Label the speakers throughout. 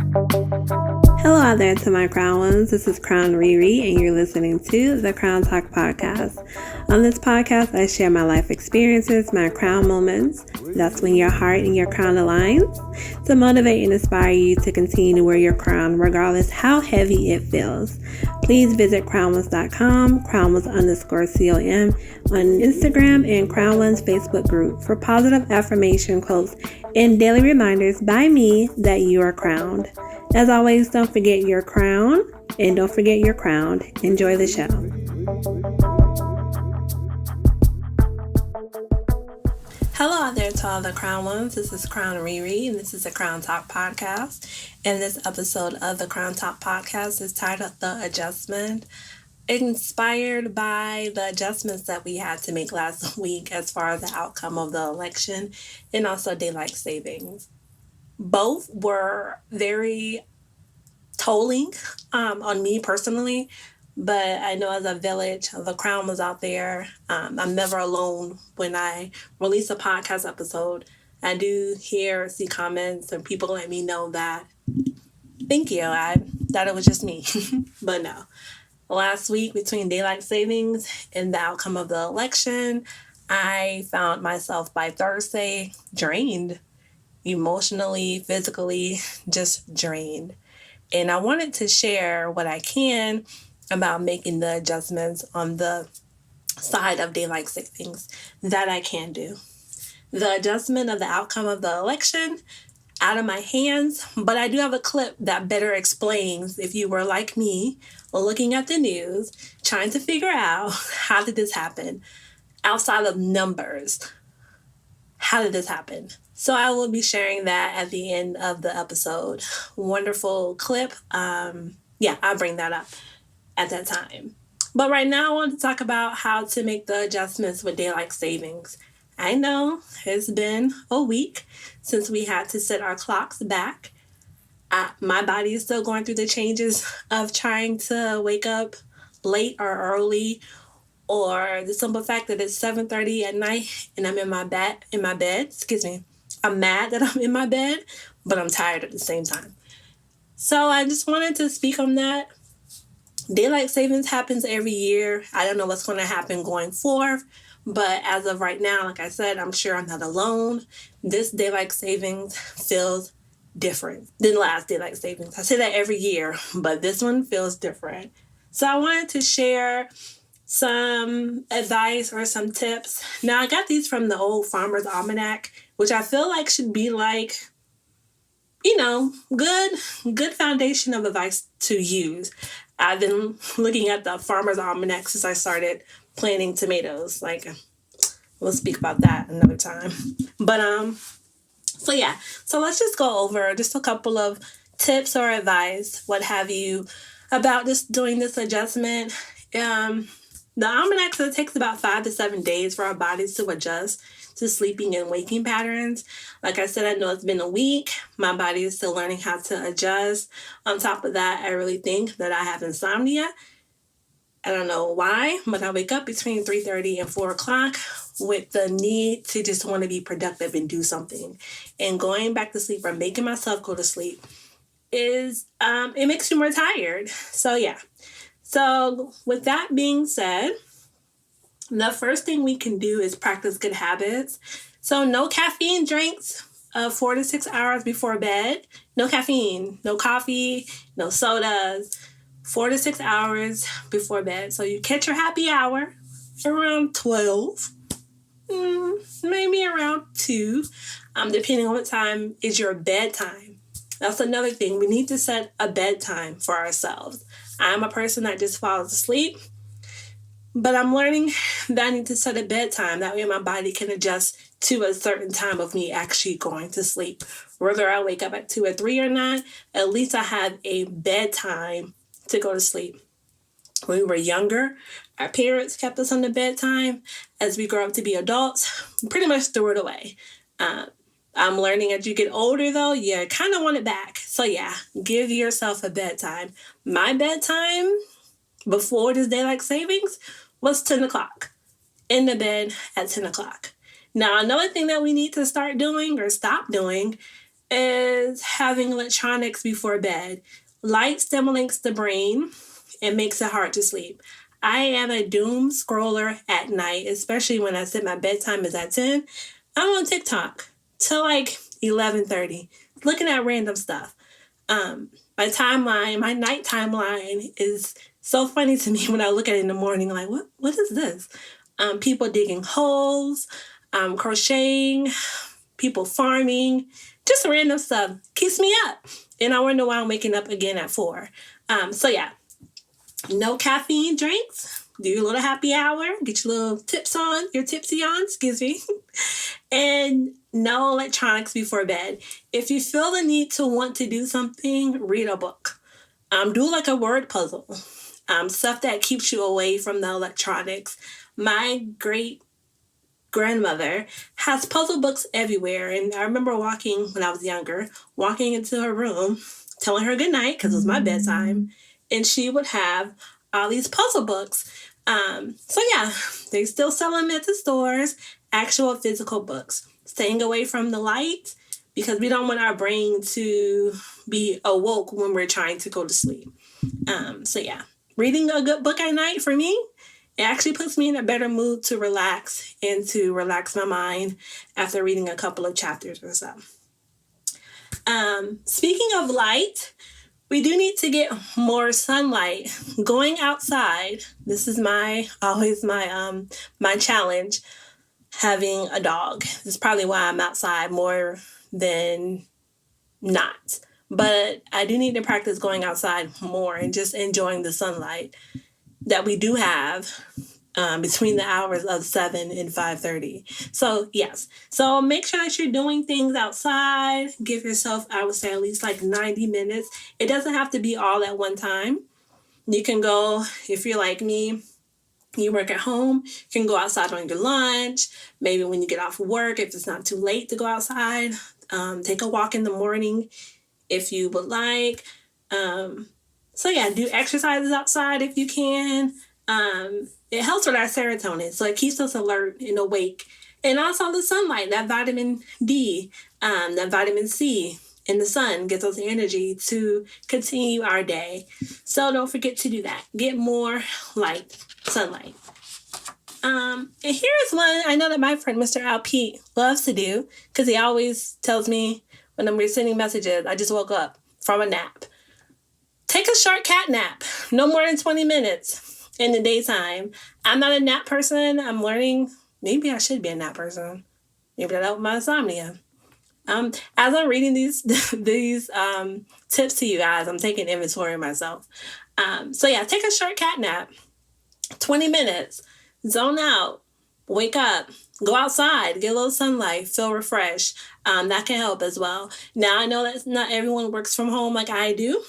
Speaker 1: Hello out there to my crown ones. This is Crown ReRe, and you're listening to the Crown Talk podcast. On this podcast, I share my life experiences, my crown moments. That's when your heart and your crown aligns, to motivate and inspire you to continue to wear your crown, regardless how heavy it feels. Please visit crownless.com, crownless_com on Instagram, and Crownless Facebook group for positive affirmation quotes and daily reminders by me that you are crowned. As always, don't forget your crown, and don't forget your crown. Enjoy the show. Hello out there to all the crown ones. This is Crown ReRe, and this is the Crown Talk podcast. And this episode of the Crown Talk podcast is titled The Adjustment, inspired by the adjustments that we had to make last week as far as the outcome of the election and also daylight savings. Both were very tolling on me personally, but I know as a village, the crown was out there. I'm never alone when I release a podcast episode. I do see comments, and people let me know that, thank you, I thought it was just me. But no. Last week, between daylight savings and the outcome of the election, I found myself by Thursday drained. Emotionally, physically, just drained. And I wanted to share what I can about making the adjustments on the side of daylight savings that I can do. The adjustment of the outcome of the election, out of my hands, but I do have a clip that better explains, if you were like me, looking at the news, trying to figure out how did this happen, outside of numbers. How did this happen? So I will be sharing that at the end of the episode. Wonderful clip. I'll bring that up at that time. But right now I want to talk about how to make the adjustments with daylight savings. I know it's been a week since we had to set our clocks back. My body is still going through the changes of trying to wake up late or early, or the simple fact that it's 7:30 at night and I'm in my bed. I'm mad that I'm in my bed, but I'm tired at the same time. So I just wanted to speak on that. Daylight savings happens every year. I don't know what's going to happen going forward, but as of right now, like I said, I'm sure I'm not alone. This daylight savings feels different than last daylight savings. I say that every year, but this one feels different. So I wanted to share some advice or some tips. Now, I got these from the old Farmer's Almanac, which I feel like should be like, good foundation of advice to use. I've been looking at the Farmer's Almanac since I started planting tomatoes. We'll speak about that another time. But, so let's just go over just a couple of tips or advice, what have you, about just doing this adjustment. The Almanac says it takes about 5 to 7 days for our bodies to adjust to sleeping and waking patterns. Like I said, I know it's been a week. My body is still learning how to adjust. On top of that, I really think that I have insomnia. I don't know why, but I wake up between 3:30 and 4 o'clock with the need to just want to be productive and do something. And going back to sleep or making myself go to sleep it makes you more tired. So with that being said, the first thing we can do is practice good habits. So no caffeine drinks 4 to 6 hours before bed. No caffeine, no coffee, no sodas. 4 to 6 hours before bed. So you catch your happy hour around 12, maybe around 2, depending on what time is your bedtime. That's another thing. We need to set a bedtime for ourselves. I'm a person that just falls asleep, but I'm learning that I need to set a bedtime. That way my body can adjust to a certain time of me actually going to sleep. Whether I wake up at 2 or 3 or not, at least I have a bedtime to go to sleep. When we were younger, our parents kept us on the bedtime. As we grow up to be adults, we pretty much threw it away. I'm learning as you get older, though, you kind of want it back. So give yourself a bedtime. My bedtime before this daylight savings was 10 o'clock. In the bed at 10 o'clock. Now, another thing that we need to start doing or stop doing is having electronics before bed. Light stimulates the brain and makes it hard to sleep. I am a doom scroller at night, especially when I said my bedtime is at 10. I'm on TikTok till like 11:30, looking at random stuff. My timeline, my night timeline is so funny to me when I look at it in the morning, like, what is this? People digging holes, crocheting, people farming, just random stuff. Keeps me up. And I wonder why I'm waking up again at 4. So yeah, no caffeine drinks. Do your little happy hour. Get your little tips on, your tipsy on, excuse me. And no electronics before bed. If you feel the need to want to do something, read a book. Do like a word puzzle. Stuff that keeps you away from the electronics. My great grandmother has puzzle books everywhere. And I remember walking when I was younger, walking into her room, telling her good night because it was my bedtime. And she would have all these puzzle books. So yeah, they still sell them at the stores, actual physical books. Staying away from the light because we don't want our brain to be awoke when we're trying to go to sleep. So yeah, reading a good book at night for me, it actually puts me in a better mood to relax and to relax my mind after reading a couple of chapters or so. Speaking of light, we do need to get more sunlight. Going outside, this is always my challenge, having a dog. This is probably why I'm outside more than not. But I do need to practice going outside more and just enjoying the sunlight that we do have between the hours of 7 and 5:30. So yes, so make sure that you're doing things outside. Give yourself, I would say, at least like 90 minutes. It doesn't have to be all at one time. You can go, if you're like me, you work at home, you can go outside on your lunch, maybe when you get off work, if it's not too late to go outside. Take a walk in the morning if you would like. So yeah, do exercises outside if you can. It helps with our serotonin, so it keeps us alert and awake. And also the sunlight, that vitamin D, that vitamin C in the sun gives us energy to continue our day. So don't forget to do that. Get more sunlight. And here's one I know that my friend Mr. Al Pete loves to do because he always tells me when I'm sending messages, I just woke up from a nap. Take a short cat nap, no more than 20 minutes in the daytime. I'm not a nap person. I'm learning. Maybe I should be a nap person. Maybe that'll help my insomnia. As I'm reading these tips to you guys, I'm taking inventory of myself. So yeah, take a short cat nap, 20 minutes, zone out, wake up, go outside, get a little sunlight, feel refreshed. That can help as well. Now I know that not everyone works from home like I do.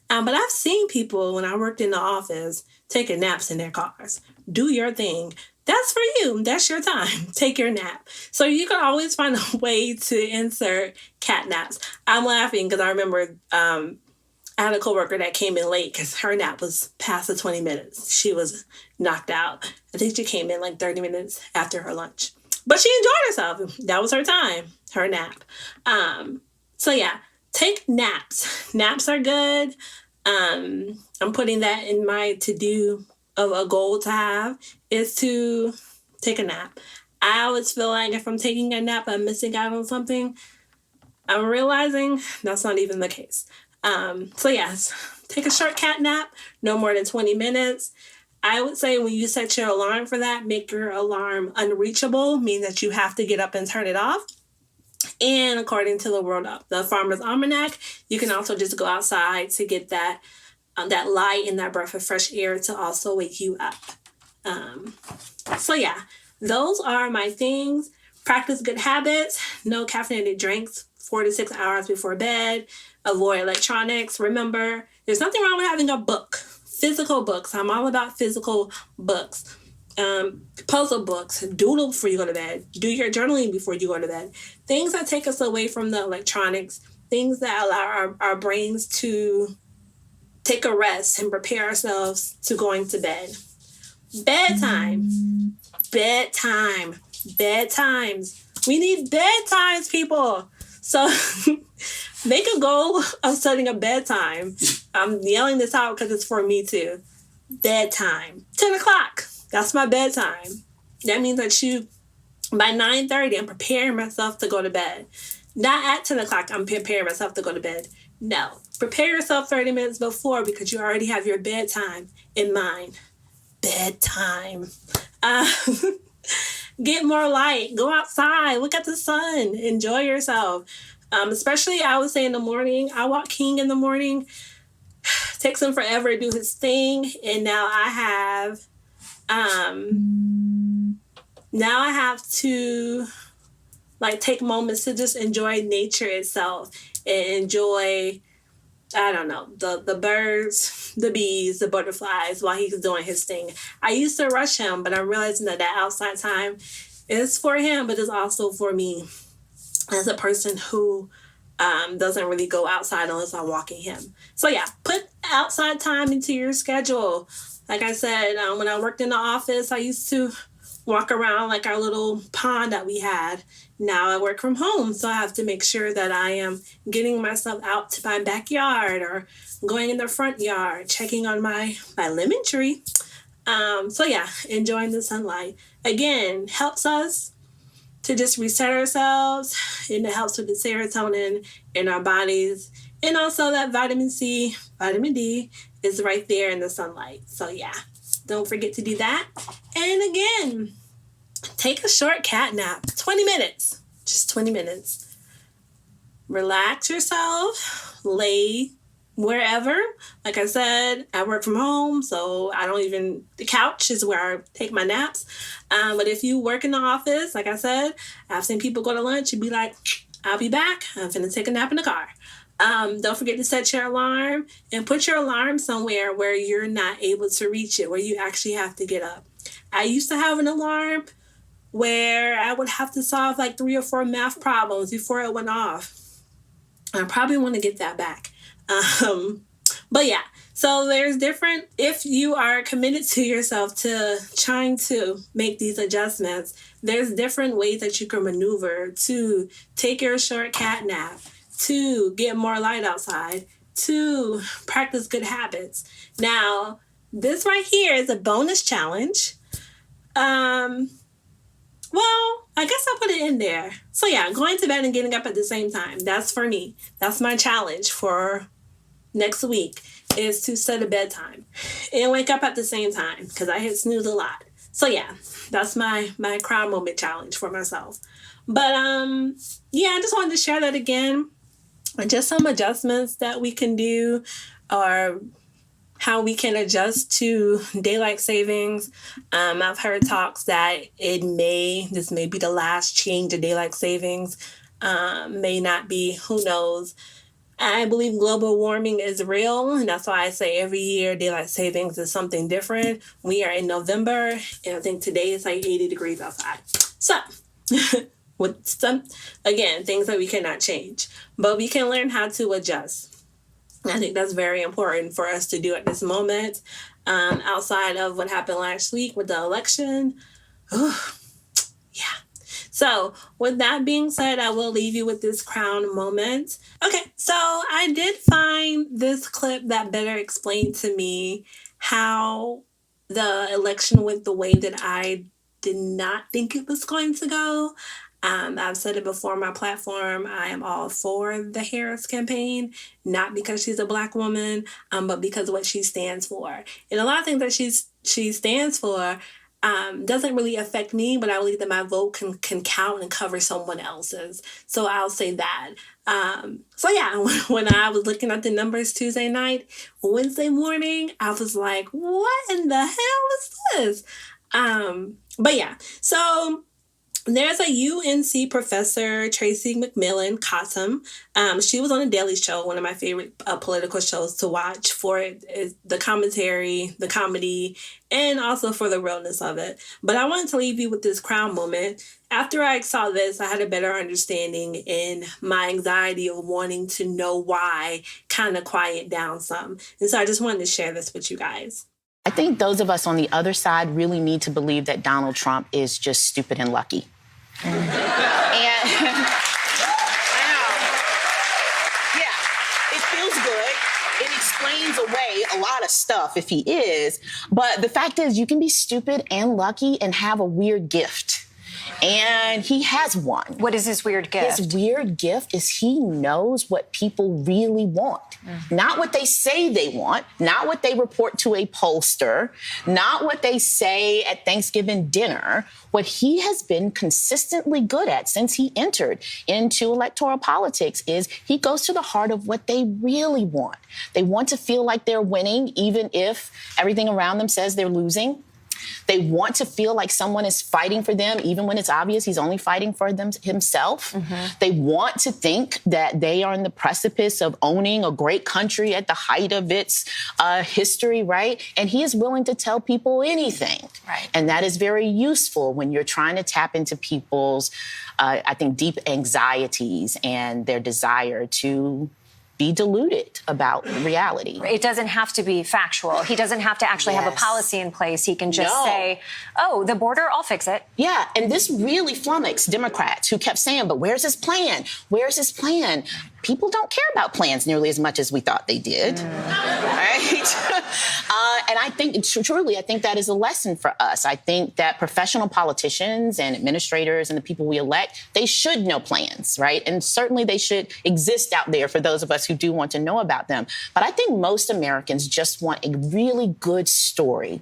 Speaker 1: But I've seen people when I worked in the office taking naps in their cars. Do your thing. That's for you. That's your time. Take your nap. So you can always find a way to insert cat naps. I'm laughing because I remember I had a coworker that came in late because her nap was past the 20 minutes. She was knocked out. I think she came in like 30 minutes after her lunch. But she enjoyed herself. That was her time, her nap. So yeah. Take naps. Naps are good. I'm putting that in my to-do of a goal to have is to take a nap. I always feel like if I'm taking a nap, I'm missing out on something. I'm realizing that's not even the case. So yes, take a short cat nap, no more than 20 minutes. I would say when you set your alarm for that, make your alarm unreachable, meaning that you have to get up and turn it off. And according to the Farmer's Almanac, you can also just go outside to get that light and that breath of fresh air to also wake you up. So yeah, those are my things. Practice good habits. No caffeinated drinks 4 to 6 hours before bed. Avoid electronics. Remember, there's nothing wrong with having a book. Physical books. I'm all about physical books. Puzzle books, doodle before you go to bed, do your journaling before you go to bed. Things that take us away from the electronics, things that allow our brains to take a rest and prepare ourselves to going to bed. Bedtimes. We need bedtimes, people. So make a goal of setting a bedtime. I'm yelling this out because it's for me too. Bedtime. 10 o'clock. That's my bedtime. That means that by 9:30, I'm preparing myself to go to bed. Not at 10 o'clock, I'm preparing myself to go to bed. No. Prepare yourself 30 minutes before because you already have your bedtime in mind. Bedtime. Get more light. Go outside. Look at the sun. Enjoy yourself. Especially, I would say in the morning. I walk King in the morning. Takes him forever to do his thing. And now I have to take moments to just enjoy nature itself and enjoy, I don't know, the birds, the bees, the butterflies while he's doing his thing. I used to rush him, but I'm realizing that outside time is for him, but it's also for me as a person who doesn't really go outside unless I'm walking him. So yeah, put outside time into your schedule. Like I said, when I worked in the office, I used to walk around like our little pond that we had. Now I work from home, so I have to make sure that I am getting myself out to my backyard or going in the front yard, checking on my lemon tree. So yeah, enjoying the sunlight. Again, helps us to just reset ourselves, and it helps with the serotonin in our bodies. And also that vitamin C, vitamin D is right there in the sunlight. So yeah, don't forget to do that. And again, take a short cat nap, 20 minutes, just 20 minutes. Relax yourself, lay wherever. Like I said, I work from home, so the couch is where I take my naps. But if you work in the office, like I said, I've seen people go to lunch and be like, I'll be back. I'm finna take a nap in the car. Don't forget to set your alarm and put your alarm somewhere where you're not able to reach it, where you actually have to get up. I used to have an alarm where I would have to solve 3 or 4 math problems before it went off. I probably want to get that back. But yeah, so there's different, if you are committed to yourself to trying to make these adjustments, there's different ways that you can maneuver to take your short cat nap, to get more light outside, to practice good habits. Now, this right here is a bonus challenge. Well, I guess I'll put it in there. So yeah, going to bed and getting up at the same time. That's for me. That's my challenge for next week, is to set a bedtime and wake up at the same time because I hit snooze a lot. So yeah, that's my crown moment challenge for myself. But yeah, I just wanted to share that again. And just some adjustments that we can do, or how we can adjust to daylight savings. I've heard talks that this may be the last change of daylight savings. May not be, who knows. I believe global warming is real, and that's why I say every year daylight savings is something different. We are in November, and I think today is 80 degrees outside. So, with some, again, things that we cannot change, but we can learn how to adjust. I think that's very important for us to do at this moment. Outside of what happened last week with the election. Yeah. So with that being said, I will leave you with this crown moment. Okay, so I did find this clip that better explained to me how the election went the way that I did not think it was going to go. I've said it before on my platform. I am all for the Harris campaign, not because she's a Black woman, but because of what she stands for. And a lot of things that she stands for doesn't really affect me, but I believe that my vote can count and cover someone else's. So I'll say that. So yeah, when I was looking at the numbers Tuesday night, Wednesday morning, I was like, what in the hell is this? But yeah, so there's a UNC professor, Tracy McMillan Cottom. She was on The Daily Show, one of my favorite political shows to watch for the commentary, the comedy, and also for the realness of it. But I wanted to leave you with this crown moment. After I saw this, I had a better understanding, and my anxiety of wanting to know why kind of quiet down some. And so I just wanted to share this with you guys.
Speaker 2: I think those of us on the other side really need to believe that Donald Trump is just stupid and lucky. And It explains away a lot of stuff if he is. But the fact is, you can be stupid and lucky and have a weird gift. And he has one.
Speaker 3: What is his weird gift?
Speaker 2: His weird gift is he knows what people really want. Not what they say they want, not what they report to a pollster, not what they say at Thanksgiving dinner. What he has been consistently good at since he entered into electoral politics is he goes to the heart of what they really want. They want to feel like they're winning, even if everything around them says they're losing. They want to feel like someone is fighting for them, even when it's obvious he's only fighting for them himself. They want to think that they are on the precipice of owning a great country at the height of its history, right? And he is willing to tell people anything.
Speaker 3: Right.
Speaker 2: And that is very useful when you're trying to tap into people's, I think, deep anxieties and their desire to be deluded about reality.
Speaker 3: It doesn't have to be factual. He doesn't have to actually have a policy in place. He can just say, oh, the border, I'll fix it.
Speaker 2: Yeah, and this really flummoxed Democrats who kept saying, but where's his plan? Where's his plan? People don't care about plans nearly as much as we thought they did, right? And I think, truly, I think that is a lesson for us. I think that professional politicians and administrators and the people we elect, they should know plans, right? And certainly they should exist out there for those of us who do want to know about them. But I think most Americans just want a really good story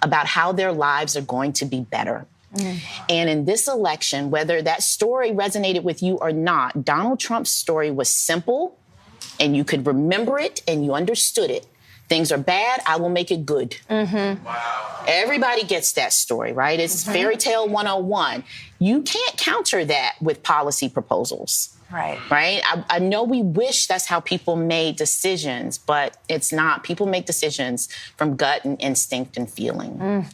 Speaker 2: about how their lives are going to be better. And in this election, whether that story resonated with you or not, Donald Trump's story was simple and you could remember it and you understood it. Things are bad, I will make it good. Wow. Everybody gets that story, right? It's fairy tale 101. You can't counter that with policy proposals.
Speaker 3: Right.
Speaker 2: Right? I know we wish that's how people made decisions, but it's not. People make decisions from gut and instinct and feeling.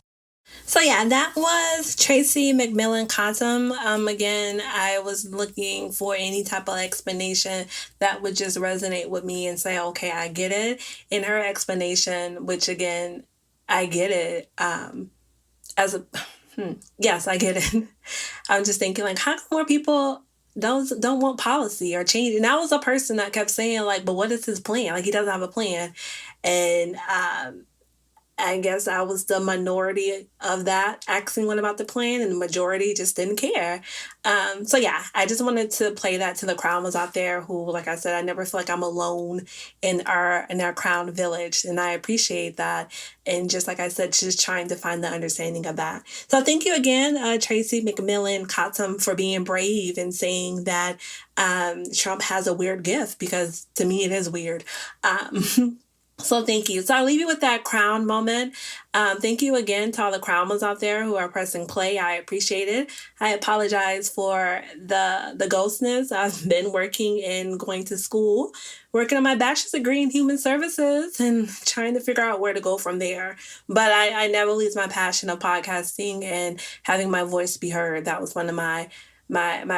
Speaker 1: So yeah, that was Tracy McMillan Cottom. Again, I was looking for any type of explanation that would just resonate with me and say, okay, I get it. In her explanation, which again, I get it. Yes, I get it. I'm just thinking like, how come more people don't want policy or change? And I was a person that kept saying like, but what is his plan? Like he doesn't have a plan. And, I guess I was the minority of that, asking what about the plan, and the majority just didn't care. So yeah, I just wanted to play that to the Crowners out there who, like I said, I never feel like I'm alone in our Crown village, and I appreciate that. And just like I said, just trying to find the understanding of that. So thank you again, Tracy McMillan Cottom, for being brave and saying that Trump has a weird gift, because to me it is weird. So thank you. So I'll leave you with that Crown moment. Thank you again to all the Crowners out there who are pressing play. I appreciate it. I apologize for the ghostness. I've been working and going to school, working on my bachelor's degree in human services and trying to figure out where to go from there. But I never lose my passion of podcasting and having my voice be heard. That was one of my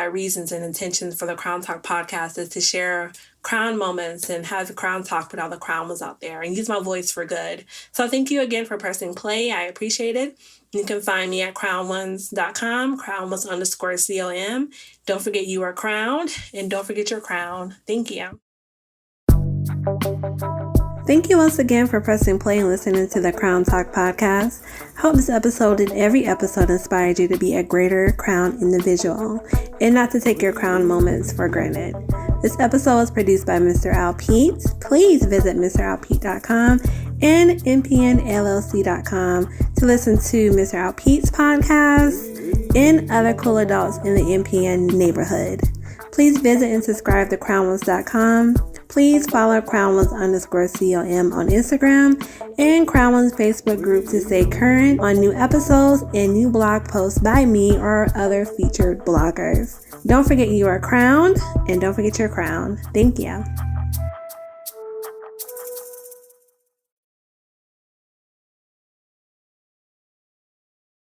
Speaker 1: reasons and intentions for the Crown Talk podcast, is to share Crown moments and have the Crown Talk with all the Crowners out there and use my voice for good. So thank you again for pressing play. I appreciate it. You can find me at crownones.com, crownones_COM. Don't forget you are crowned, and don't forget your crown. Thank you. Thank you once again for pressing play and listening to the Crown Talk podcast. I hope this episode and every episode inspired you to be a greater crown individual and not to take your crown moments for granted. This episode was produced by Mr. Al Pete. Please visit MrAlPete.com and MPNLLC.com to listen to Mr. Al Pete's podcast and other cool adults in the MPN neighborhood. Please visit and subscribe to CrownOnes.com. Please follow CrownOnes_COM on Instagram and CrownOnes Facebook group to stay current on new episodes and new blog posts by me or other featured bloggers. Don't forget you are crowned, and don't forget your crown. Thank you.